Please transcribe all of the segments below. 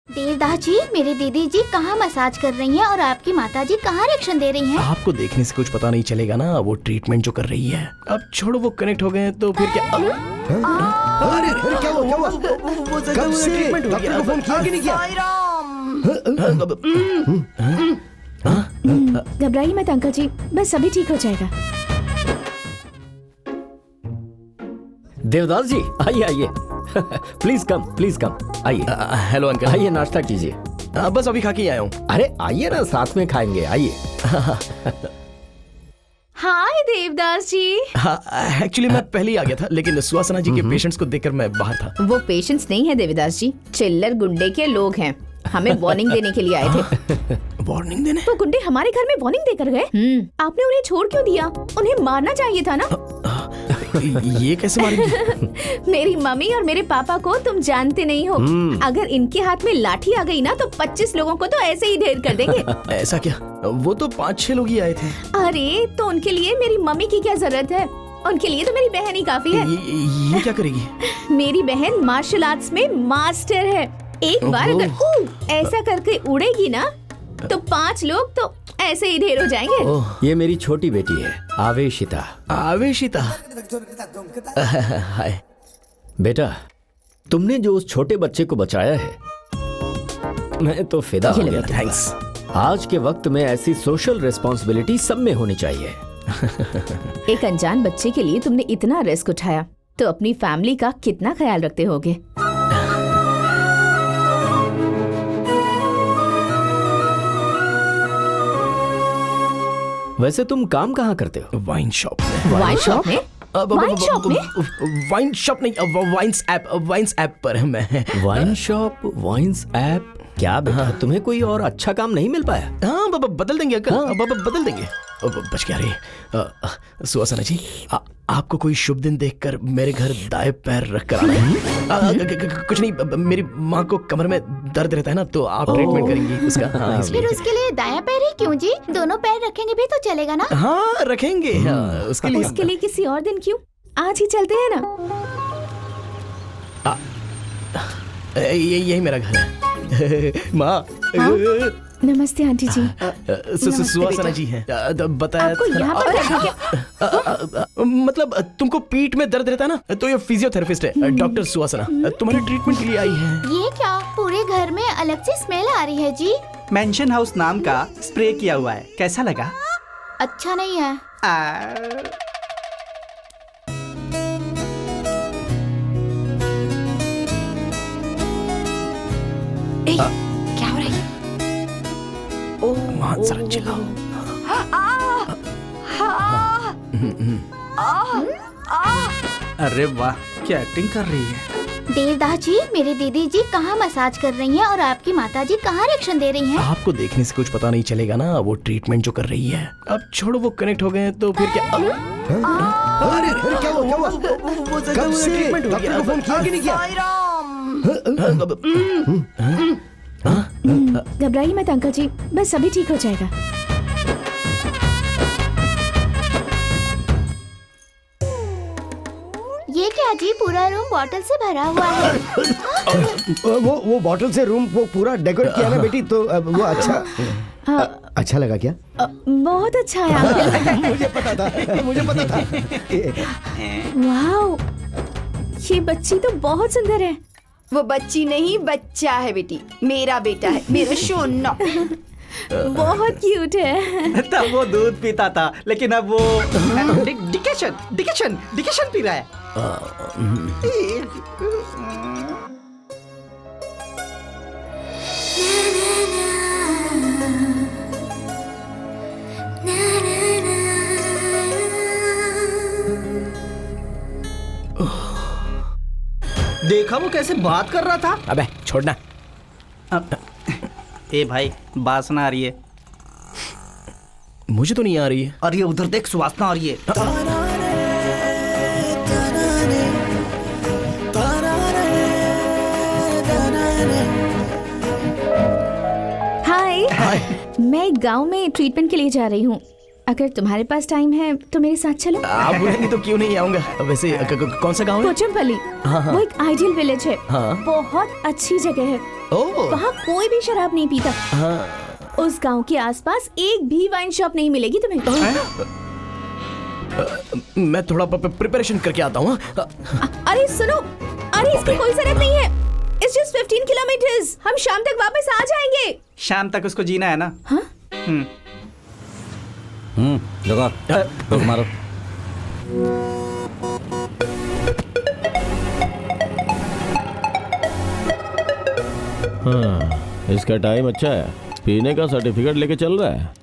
देवदास जी, मेरी दीदी जी कहाँ मसाज कर रही हैं और आपकी माता जी कहाँ रिएक्शन दे रही हैं? आपको देखने से कुछ पता नहीं चलेगा ना, वो ट्रीटमेंट जो कर रही है। अब छोड़ो, वो कनेक्ट हो गए हैं तो फिर क्या। अरे क्या हुआ? कब से डॉक्टर को फोन किया कि नहीं किया? घबराइए मत अंकल जी, बस सभी ठीक हो जाएगा। देवदास जी आइए आइए प्लीज कम आइए। Hello uncle. आइए नाश्ता कीजिए। बस अभी खा के आया हूँ। अरे आइए ना, साथ में खाएंगे, आइए। हाय देवदास जी। एक्चुअली मैं पहले ही आ गया था, लेकिन सुहासना जी के पेशेंट्स को देखकर मैं बाहर था। वो पेशेंट्स नहीं है देवदास जी, चिल्लर गुंडे के लोग हैं। हमें वार्निंग देने के लिए आए थे। वार्निंग देने? वो गुंडे हमारे घर में वार्निंग देकर गए। आपने उन्हें छोड़ क्यों दिया? उन्हें मारना चाहिए था ना। ये कैसे मारेंगे? मेरी मम्मी और मेरे पापा को तुम जानते नहीं हो। अगर इनके हाथ में लाठी आ गई ना तो 25 लोगों को तो ऐसे ही ढेर कर देंगे। ऐसा क्या? वो तो 5-6 लोग ही आए थे। अरे तो उनके लिए मेरी मम्मी की क्या जरूरत है? उनके लिए तो मेरी बहन ही काफी है। ये क्या करेगी? मेरी बहन मार्शल आर्ट्स में मास्टर है। एक बार अगर ऐसा करके उड़ेगी ना तो 5 लोग तो ऐसे ही ढेर हो जाएंगे। ये मेरी छोटी बेटी है आवेशिता। आवेशिता? हाय बेटा, तुमने जो उस छोटे बच्चे को बचाया है, मैं तो फिदा हो गया। थैंक्स। आज के वक्त में ऐसी सोशल रिस्पॉन्सिबिलिटी सब में होनी चाहिए। एक अनजान बच्चे के लिए तुमने इतना रिस्क उठाया, तो अपनी फैमिली का कितना ख्याल रखते होगे। वैसे तुम काम कहाँ करते हो? वाइन शॉप में। वाइन शॉप में? वाइन शॉप में? वाइन शॉप नहीं, वाइन्स ऐप पर है मैं। Wine shop, wines app? क्या बेटा, तुम्हें कोई और अच्छा काम नहीं मिल पाया? हाँ बाबा, बदल देंगे अंकल। बदल देंगे। बच क्या रे सुहासना जी, आपको कोई शुभ दिन देखकर मेरे घर दाएं पैर रख कर आना है। कुछ नहीं, मेरी माँ को कमर में दर्द रहता है ना, तो आप ट्रीटमेंट करेंगी उसका। हाँ, फिर उसके लिए दायां पैर ही क्यों जी? दोनों पैर रखेंगे भी तो चलेगा ना? हाँ रखेंगे। उसके लिए किसी और दिन क्यों? आज ही चलते हैं ना। यही मेरा घर है। माँ। नमस्ते आंटी जी। सुहासना जी हैं। बताया आपको यहाँ पर रखेंगे? मतलब तुमको पीठ में दर्द रहता है ना, तो ये फिजियोथेरेपिस्ट है डॉक्टर सुहासना, तुम्हारे ट्रीटमेंट के लिए आई है। ये क्या पूरे घर में अलग से स्मेल आ रही है जी? मेंशन हाउस नाम का स्प्रे किया हुआ है, कैसा लगा? अच्छा नहीं है। क्या हो रहा है? मान सर चिल्लाओ। अरे वाह, क्या एक्टिंग कर रही है। देवदास जी, मेरी दीदी जी कहाँ मसाज कर रही हैं और आपकी माता जी कहाँ रिएक्शन दे रही हैं? आपको देखने से कुछ पता नहीं चलेगा ना, वो ट्रीटमेंट जो कर रही है। अब छोड़ो, वो कनेक्ट हो गए हैं तो फिर क्या। अरे क्या हुआ? कब से डॉक्टर को फोन किया कि नहीं किया? घबराइए मत अंकल जी, बस सभी ठीक हो जाएगा। ये क्या जी, पूरा रूम बॉटल से भरा हुआ है। वो बॉटल से रूम वो पूरा डेकोरेट किया ना बेटी, तो वो अच्छा लगा क्या? बहुत अच्छा है। मुझे पता था। वाओ, ये बच्ची तो बहुत सुंदर है। वो बच्ची नहीं, बच्चा है बेटी, मेरा बेटा है, मेरा सोना। बहुत क्यूट है। तब वो दूध पीता था, लेकिन अब वो डिकेशन पी रहा है। देखा वो कैसे बात कर रहा था। अबे छोड़ना। ए भाई, वासना आ रही है। मुझे तो नहीं आ रही है। और ये उधर देख, सुवासना आ रही है। हाय, मैं गांव में ट्रीटमेंट के लिए जा रही हूँ। अगर तुम्हारे पास टाइम है तो मेरे साथ चलो। आप बोलेंगे तो क्यों नहीं आऊंगा। वैसे कौन सा गांव है? पोचमपल्ली। वो एक आइडियल विलेज है। बहुत अच्छी जगह है। वहाँ कोई भी शराब नहीं पीता। उस गांव के आसपास एक भी वाइन शॉप नहीं मिलेगी तुम्हें। मैं थोड़ा प्रिपरेशन करके आता हूँ। अरे सुनो, अरे इसकी कोई जरूरत नहीं है। It's just 15 kilometres. हम शाम तक वापस आ जाएंगे। शाम तक उसको जीना है ना? हाँ? रुक मारो। हाँ, इसका टाइम अच्छा है। पीने का सर्टिफिकेट लेके चल रहा है।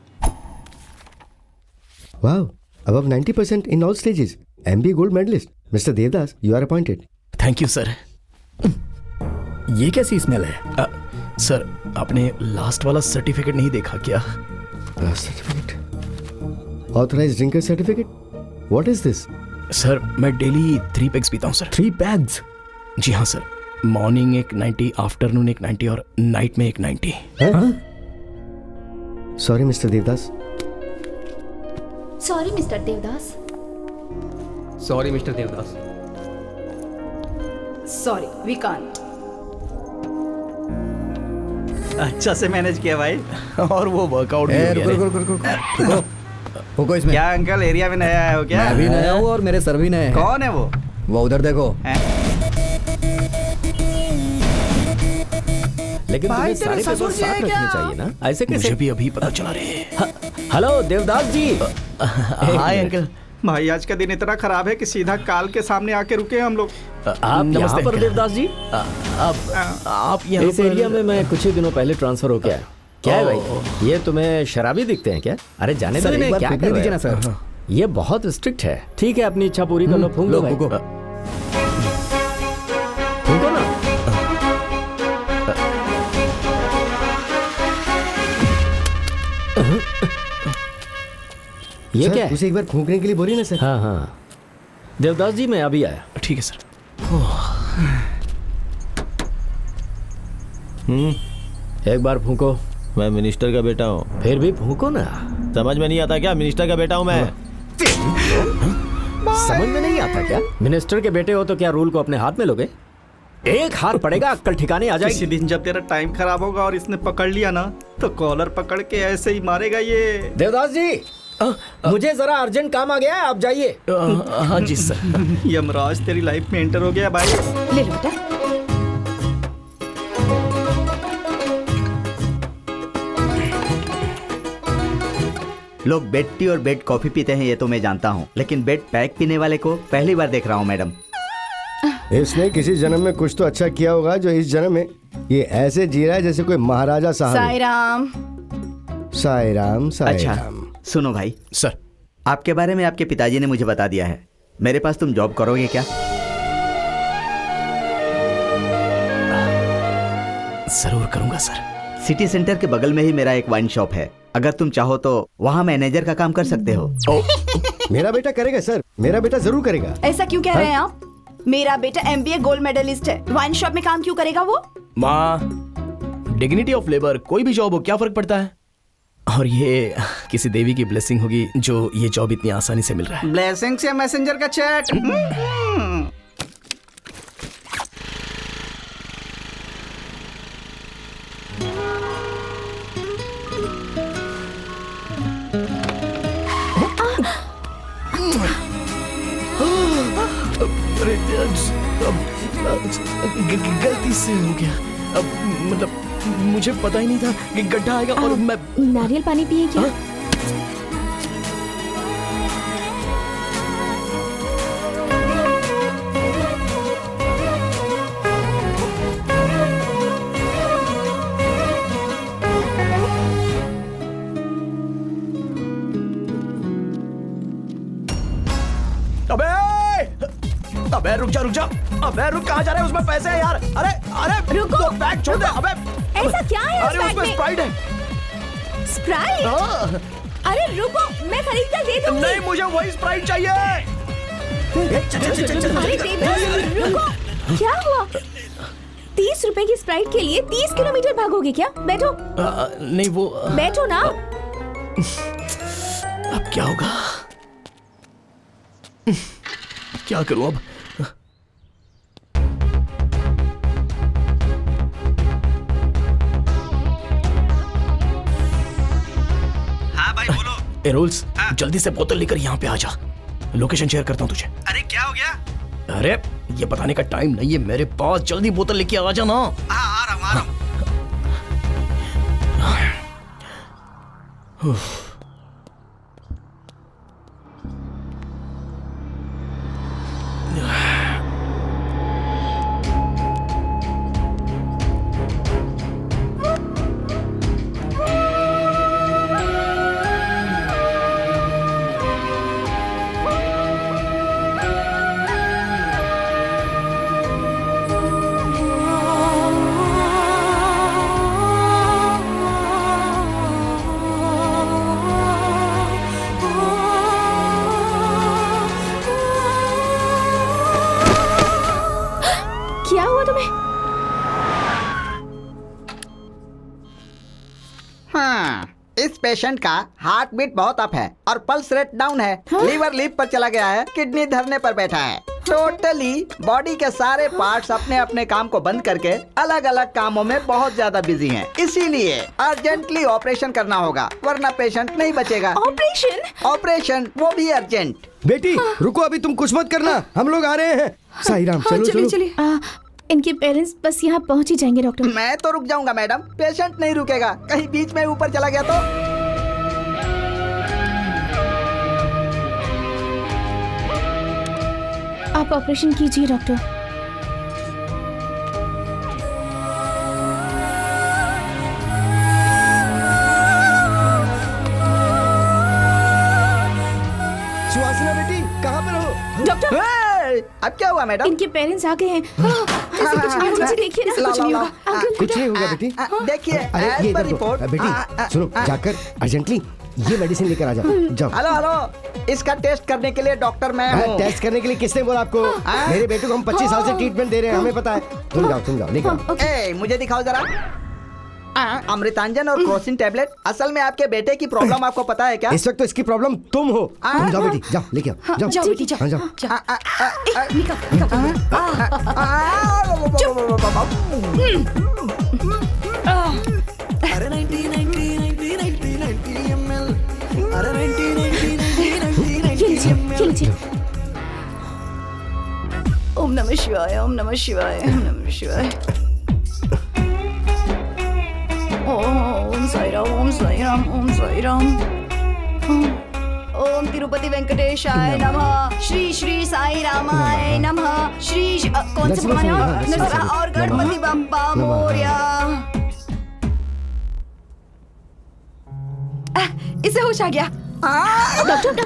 Wow, above 90% in all stages. MBA gold medalist. Mr. Devdas, you are appointed. Thank you sir. ये कैसी स्मेल है? सर आपने लास्ट वाला सर्टिफिकेट नहीं देखा क्या? Last certificate. Authorized drinker certificate? What is this? Sir मैं डेली 3 पैग्स पीता हूँ सर। 3 पैग्स? जी हाँ सर। मॉर्निंग एक 90, आफ्टरनून एक 90 और नाइट में एक 90। Sorry, Mr. Devdas. Sorry mister Devdas. Sorry mister Devdas. Sorry we can't. अच्छा से मैनेज किया भाई। और वो वर्कआउट रुको इसमें। क्या अंकल एरिया में नया आया हो क्या? मैं भी नया हूँ और मेरे सर भी नए हैं। कौन है वो? वो उधर देखो। लेकिन तुम्हें सारे पेपर साथ रखने चाहिए ना। ऐसे कैसे? मुझे भी अभी पता चला रे। Hello Devdas ji. Hi uncle. भाई आज का दिन इतना खराब है कि सीधा काल के सामने आके रुके हम लोग। आप यहाँ पर देवदास जी? आप यहाँ इस एरिया में मैं कुछ ही दिनों पहले ट्रांसफर हो गया। क्या है भाई, ये तुम्हें शराबी दिखते हैं क्या? अरे जाने दो, एक बार फूकने दीजिए ना सर। ये बहुत स्ट्रिक्ट है। ठीक है, अपनी इच्छा पूरी कर लो। फूंक लो भाई। फूंको ना। ये सर, क्या है? उसे एक बार फूंकने के लिए बोलिए ना सर। हाँ हाँ देवदास जी, मैं अभी आया। ठीक है सर। एक बार फूंको। मैं मिनिस्टर का बेटा हूँ। फिर भी फूंको ना। समझ में नहीं आता क्या? मिनिस्टर का बेटा हूँ मैं। समझ में नहीं आता क्या? मिनिस्टर के बेटे हो तो क्या रूल को अपने हाथ में लोगे? एक हाथ पड़ेगा, अक्कल ठिकाने आ किसी जाएगी। दिन जब तेरा टाइम खराब होगा और इसने पकड़ लिया ना, तो कॉलर पकड़ के ऐसे ही मारेगा ये। देवदास जी, मुझे जरा अर्जेंट काम आ गया है, आप जाइए। हाँ जी सर। यमराज तेरी लाइफ में एंटर हो गया भाई। ले लो बेटा। लोग बेड टी और बेड कॉफी पीते हैं ये तो मैं जानता हूँ, लेकिन बेड पैक पीने वाले को पहली बार देख रहा हूँ मैडम। इसने किसी जन्म में कुछ तो अच्छा किया होगा जो इस जन्म में ये ऐसे जी रहा है जैसे कोई महाराजा साहब। साई राम। साई राम, साई अच्छा राम। सुनो भाई, सर आपके बारे में आपके पिताजी ने मुझे बता दिया है। मेरे पास तुम जॉब करोगे क्या? जरूर करूंगा सर। सिटी सेंटर के बगल में ही मेरा एक वाइन शॉप है। अगर तुम चाहो तो वहाँ मैनेजर का काम कर सकते हो। मेरा बेटा करेगा सर, मेरा बेटा जरूर करेगा। ऐसा क्यों कह रहे हैं आप? मेरा बेटा MBA गोल्ड मेडलिस्ट है। वाइन शॉप में काम क्यों करेगा वो? माँ, डिग्निटी ऑफ लेबर, कोई भी जॉब हो क्या फर्क पड़ता है? और ये किसी देवी की ब्लेसिंग होगी जो ये जॉब इतनी आसानी से मिल रहा है। ब्लेसिंग से मैसेंजर का चैट। अरे गलती से हो गया। मतलब मुझे पता ही नहीं था कि गड्ढा आएगा। और मैं नारियल पानी पिए क्या? अबे रुक जा। अबे रुक, कहाँ जा रहे हैं? उसमें पैसे हैं यार। अरे रुको, तो बैग छोड़ दे। अबे ऐसा क्या है उस अरे बैग उसमें में? स्प्राइट है। स्प्राइट? अरे रुको, मैं खरीद कर दे दूंगी। नहीं, मुझे वही स्प्राइट चाहिए। अरे देवदास, रुको, क्या हुआ? 30 रुपए की स्प्राइट के लिए 30 किलोमीटर भागोगे क्या? बैठो। नहीं वो बैठो ना। अब क्या होगा? क्या करूं अब? हाँ भाई बोलो। ए रूल्स, जल्दी से बोतल लेकर यहाँ पे आ जा। लोकेशन शेयर करता हूँ तुझे। अरे क्या हो गया? अरे ये बताने का टाइम नहीं है मेरे पास, जल्दी बोतल लेके आ जा ना। हाँ आ रहा हूँ। क्या हुआ तुम्हें? हाँ, इस पेशेंट का हार्ट बीट बहुत अप है और पल्स रेट डाउन है। लीवर लीप पर चला गया है, किडनी धरने पर बैठा है। टोटली बॉडी के सारे पार्ट्स अपने अपने काम को बंद करके अलग अलग कामों में बहुत ज्यादा बिजी हैं। इसीलिए अर्जेंटली ऑपरेशन करना होगा, वरना पेशेंट नहीं बचेगा। ऑपरेशन? ऑपरेशन, वो भी अर्जेंट। बेटी रुको, अभी तुम कुछ मत करना, हम लोग आ रहे हैं। साईं राम, चलो चलो। इनके पेरेंट्स बस यहाँ पहुँच ही जाएंगे डॉक्टर। मैं तो रुक जाऊंगा मैडम, पेशेंट नहीं रुकेगा। कहीं बीच में ऊपर चला गया तो। आप ऑपरेशन कीजिए डॉक्टर। सुहासिना बेटी, कहाँ पर हो? डॉक्टर, अब क्या हुआ मैडम? इनके पेरेंट्स आ गए हैं। ऐसे कुछ नहीं होगा, देखिए ना, कुछ नहीं होगा। अंकल, कुछ नहीं होगा बेटी। देखिए, अरे ये as per इधर दो। report, बेटी सुनो, जाकर अर्जेंटली ये मेडिसिन लेकर आ जाओ। जाओ। हेलो हेलो, इसका टेस्ट करने के लिए डॉक्टर मैं हूँ। टेस्ट करने के लिए किसने बोला आपको? मेरे बेटे को हम 25 साल से ट्रीटमेंट दे रहे हैं, हमें पता है। तुम जाओ लेकर। ए, मुझे दिखाओ जरा। अमृतांजन और क्रोसिन टैबलेट। असल में आपके बेटे की प्रॉब्लम आपको पता है क्या? इस वक्त तो इसकी प्रॉब्लम तुम हो। तुम जाओ बेटी, जाओ लेके आओ। जाओ बेटी, जाओ। हाँ, जाओ। ओम नमः शिवाय, ओम नमः शिवाय, ओम नमः शिवाय। ओम साई राम, ओम साई राम, ओम साई राम। ओम तिरुपति वेंकटेशाय नमः। श्री श्री साई रामाय नमः। श्री कौन से भगवान है? नरसिंह और गणपति बप्पा मोरया। इसे होश आ गया। डॉक्टर,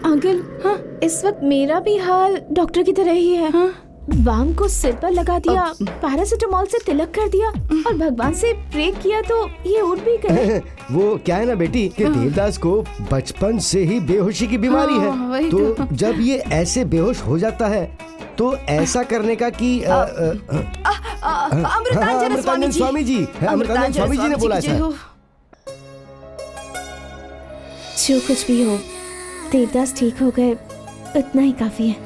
अंकल, हाँ, इस वक्त मेरा भी हाल डॉक्टर की तरह ही है। हाँ? बाम को सिर पर लगा दिया, पैरासिटामोल से तिलक कर दिया और भगवान से प्रे किया तो ये उठ भी गए। वो क्या है ना बेटी कि देवदास को बचपन से ही बेहोशी की बीमारी है। तो जब ये ऐसे बेहोश हो जाता है तो ऐसा करने का कि अमृतांजन स्वामी जी ने बोला ऐसा। जो कुछ भी हो, देवदास ठीक हो गए, इतना ही काफी है।